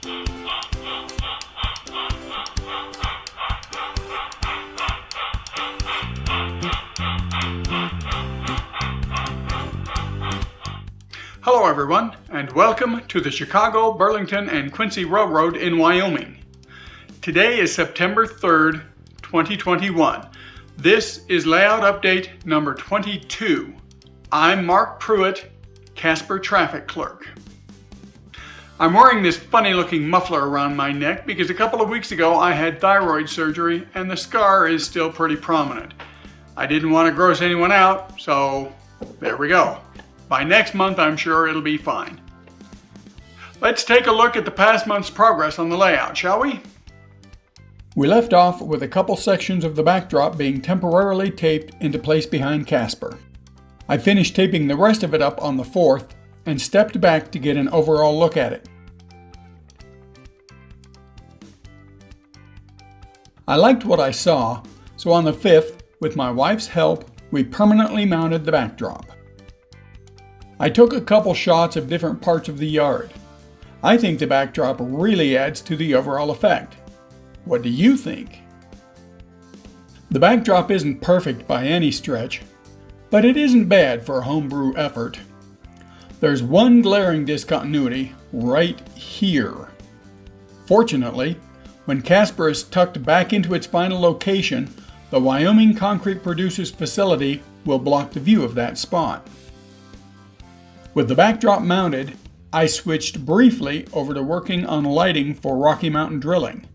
Hello everyone, and welcome to the Chicago, Burlington, and Quincy Railroad in Wyoming. Today is September 3rd, 2021. This is layout update number 22. I'm Mark Pruitt, Casper traffic clerk. I'm wearing this funny looking muffler around my neck because a couple of weeks ago I had thyroid surgery and the scar is still pretty prominent. I didn't want to gross anyone out, so there we go. By next month, I'm sure it'll be fine. Let's take a look at the past month's progress on the layout, shall we? We left off with a couple sections of the backdrop being temporarily taped into place behind Casper. I finished taping the rest of it up on the 4th and stepped back to get an overall look at it. I liked what I saw, so on the 5th, with my wife's help, we permanently mounted the backdrop. I took a couple shots of different parts of the yard. I think the backdrop really adds to the overall effect. What do you think? The backdrop isn't perfect by any stretch, but it isn't bad for a homebrew effort. There's one glaring discontinuity right here. Fortunately, when Casper is tucked back into its final location, the Wyoming Concrete Producers facility will block the view of that spot. With the backdrop mounted, I switched briefly over to working on lighting for Rocky Mountain drilling.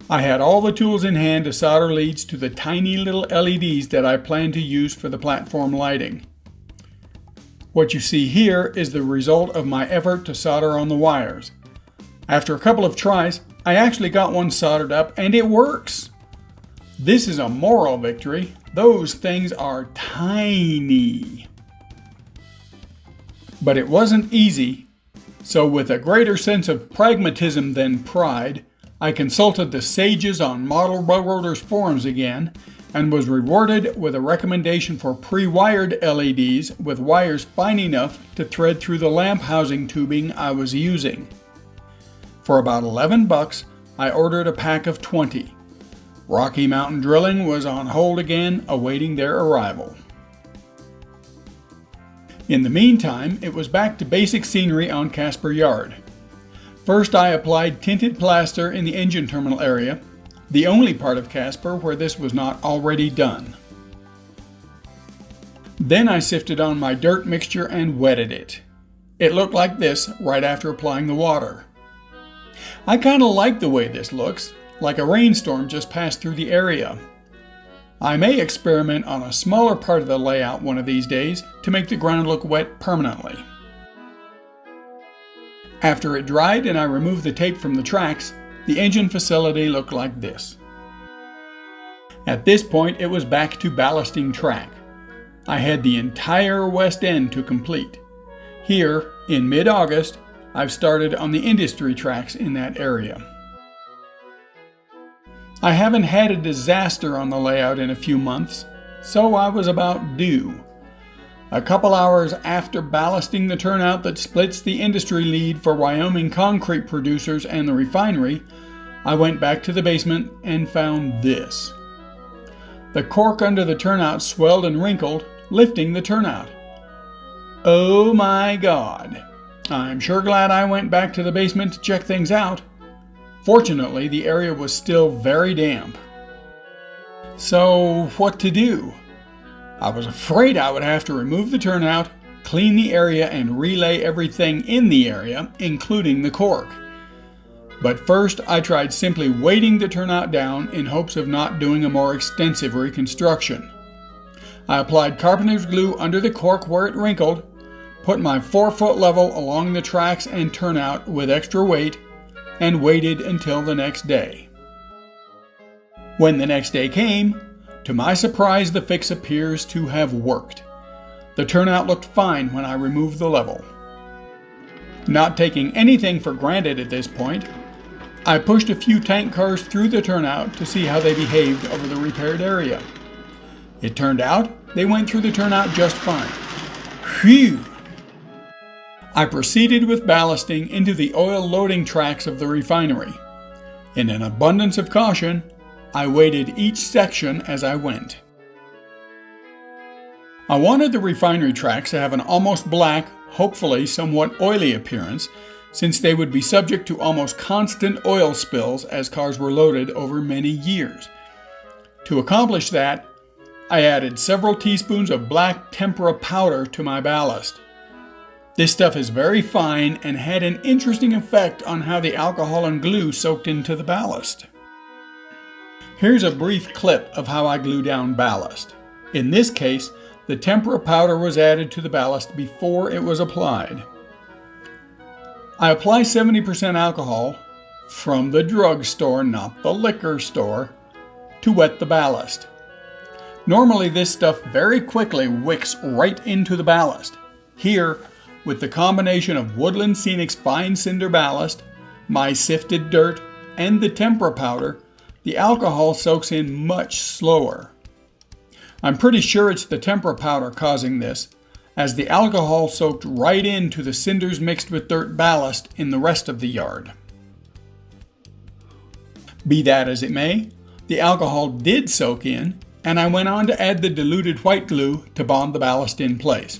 I had all the tools in hand to solder leads to the tiny little LEDs that I plan to use for the platform lighting. What you see here is the result of my effort to solder on the wires. After a couple of tries, I actually got one soldered up and it works. This is a moral victory. Those things are tiny. But it wasn't easy, so with a greater sense of pragmatism than pride, I consulted the sages on Model Railroaders forums again and was rewarded with a recommendation for pre-wired LEDs with wires fine enough to thread through the lamp housing tubing I was using. For about $11, I ordered a pack of 20. Rocky Mountain Drilling was on hold again, awaiting their arrival. In the meantime, it was back to basic scenery on Casper Yard. First, I applied tinted plaster in the engine terminal area, the only part of Casper where this was not already done. Then I sifted on my dirt mixture and wetted it. It looked like this right after applying the water. I kinda like the way this looks, like a rainstorm just passed through the area. I may experiment on a smaller part of the layout one of these days to make the ground look wet permanently. After it dried and I removed the tape from the tracks, the engine facility looked like this. At this point, it was back to ballasting track. I had the entire west end to complete. Here, in mid-August, I've started on the industry tracks in that area. I haven't had a disaster on the layout in a few months, so I was about due. A couple hours after ballasting the turnout that splits the industry lead for Wyoming Concrete Producers and the refinery, I went back to the basement and found this. The cork under the turnout swelled and wrinkled, lifting the turnout. Oh my God! I'm sure glad I went back to the basement to check things out. Fortunately, the area was still very damp. So, what to do? I was afraid I would have to remove the turnout, clean the area, and relay everything in the area, including the cork. But first, I tried simply weighting the turnout down in hopes of not doing a more extensive reconstruction. I applied carpenter's glue under the cork where it wrinkled, put my 4-foot level along the tracks and turnout with extra weight, and waited until the next day. When the next day came, to my surprise, the fix appears to have worked. The turnout looked fine when I removed the level. Not taking anything for granted at this point, I pushed a few tank cars through the turnout to see how they behaved over the repaired area. It turned out they went through the turnout just fine. Phew! I proceeded with ballasting into the oil loading tracks of the refinery. In an abundance of caution, I weighted each section as I went. I wanted the refinery tracks to have an almost black, hopefully somewhat oily appearance, since they would be subject to almost constant oil spills as cars were loaded over many years. To accomplish that, I added several teaspoons of black tempera powder to my ballast. This stuff is very fine and had an interesting effect on how the alcohol and glue soaked into the ballast. Here's a brief clip of how I glue down ballast. In this case, the tempera powder was added to the ballast before it was applied. I apply 70% alcohol from the drugstore, not the liquor store, to wet the ballast. Normally this stuff very quickly wicks right into the ballast. Here, with the combination of Woodland Scenic's fine cinder ballast, my sifted dirt, and the tempera powder, the alcohol soaks in much slower. I'm pretty sure it's the tempera powder causing this, as the alcohol soaked right into the cinders mixed with dirt ballast in the rest of the yard. Be that as it may, the alcohol did soak in, and I went on to add the diluted white glue to bond the ballast in place.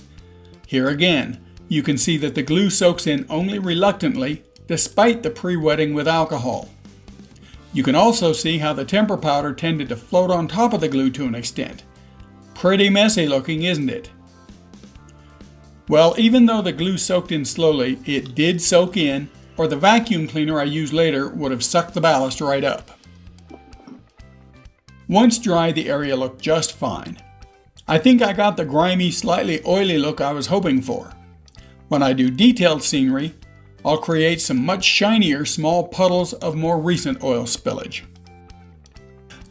Here again, you can see that the glue soaks in only reluctantly, despite the pre-wetting with alcohol. You can also see how the tempera powder tended to float on top of the glue to an extent. Pretty messy looking, isn't it? Well, even though the glue soaked in slowly, it did soak in, or the vacuum cleaner I used later would have sucked the ballast right up. Once dry, the area looked just fine. I think I got the grimy, slightly oily look I was hoping for. When I do detailed scenery, I'll create some much shinier small puddles of more recent oil spillage.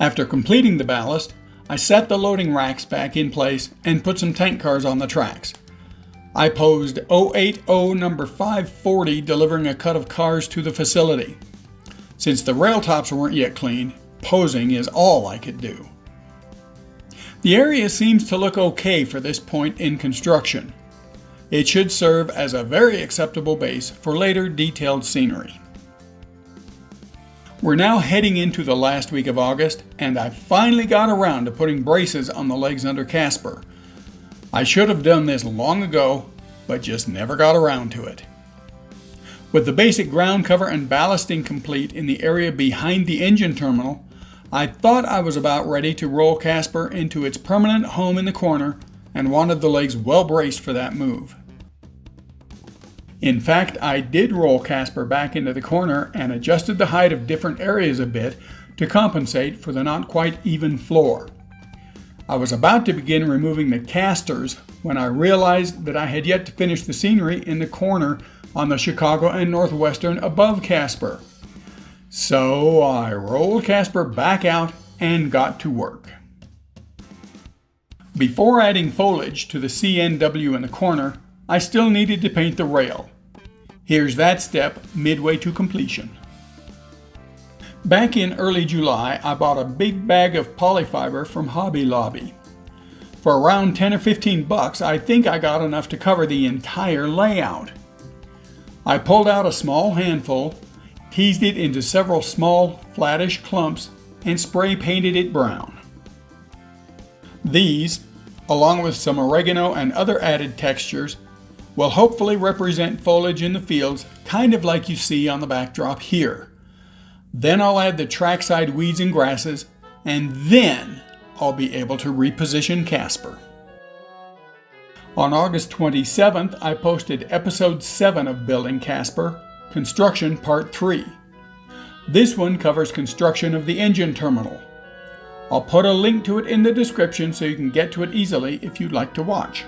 After completing the ballast, I set the loading racks back in place and put some tank cars on the tracks. I posed 080 number 540 delivering a cut of cars to the facility. Since the rail tops weren't yet cleaned, posing is all I could do. The area seems to look okay for this point in construction. It should serve as a very acceptable base for later detailed scenery. We're now heading into the last week of August, and I finally got around to putting braces on the legs under Casper. I should have done this long ago, but just never got around to it. With the basic ground cover and ballasting complete in the area behind the engine terminal, I thought I was about ready to roll Casper into its permanent home in the corner and wanted the legs well braced for that move. In fact, I did roll Casper back into the corner and adjusted the height of different areas a bit to compensate for the not quite even floor. I was about to begin removing the casters when I realized that I had yet to finish the scenery in the corner on the Chicago and NorthWestern above Casper. So I rolled Casper back out and got to work. Before adding foliage to the CNW in the corner, I still needed to paint the rail. Here's that step midway to completion. Back in early July, I bought a big bag of polyfiber from Hobby Lobby. For around 10 or 15 bucks, I think I got enough to cover the entire layout. I pulled out a small handful, teased it into several small, flattish clumps, and spray painted it brown. These, along with some oregano and other added textures, will hopefully represent foliage in the fields, kind of like you see on the backdrop here. Then I'll add the trackside weeds and grasses, and then I'll be able to reposition Casper. On August 27th, I posted episode 7 of Building Casper, Construction Part 3. This one covers construction of the engine terminal. I'll put a link to it in the description so you can get to it easily if you'd like to watch.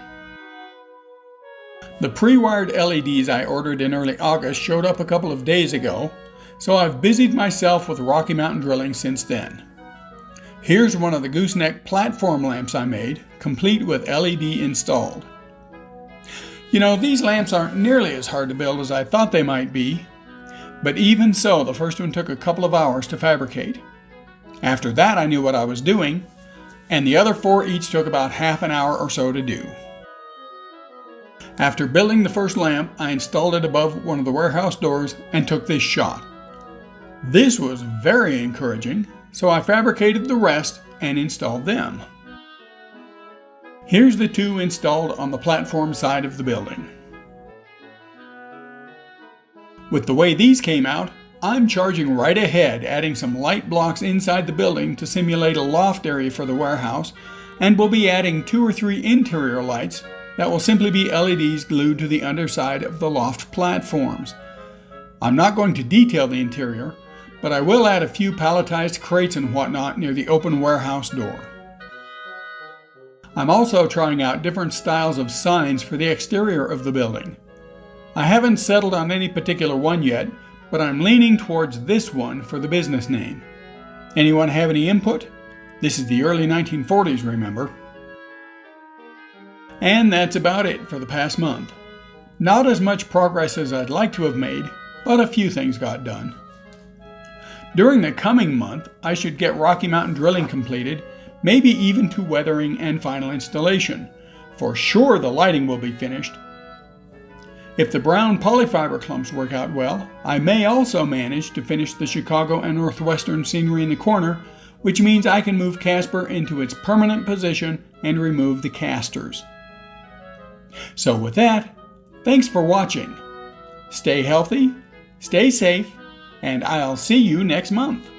The pre-wired LEDs I ordered in early August showed up a couple of days ago, so I've busied myself with Rocky Mountain drilling since then. Here's one of the gooseneck platform lamps I made, complete with LED installed. You know, these lamps aren't nearly as hard to build as I thought they might be, but even so, the first one took a couple of hours to fabricate. After that, I knew what I was doing, and the other 4 each took about half an hour or so to do. After building the first lamp, I installed it above one of the warehouse doors and took this shot. This was very encouraging, so I fabricated the rest and installed them. Here's the two installed on the platform side of the building. With the way these came out, I'm charging right ahead, adding some light blocks inside the building to simulate a loft area for the warehouse, and we'll be adding 2 or 3 interior lights that will simply be LEDs glued to the underside of the loft platforms. I'm not going to detail the interior, but I will add a few palletized crates and whatnot near the open warehouse door. I'm also trying out different styles of signs for the exterior of the building. I haven't settled on any particular one yet, but I'm leaning towards this one for the business name. Anyone have any input? This is the early 1940s, remember? And that's about it for the past month. Not as much progress as I'd like to have made, but a few things got done. During the coming month, I should get Rocky Mountain drilling completed, maybe even to weathering and final installation. For sure the lighting will be finished. If the brown polyfiber clumps work out well, I may also manage to finish the Chicago and NorthWestern scenery in the corner, which means I can move Casper into its permanent position and remove the casters. So with that, thanks for watching. Stay healthy, stay safe, and I'll see you next month.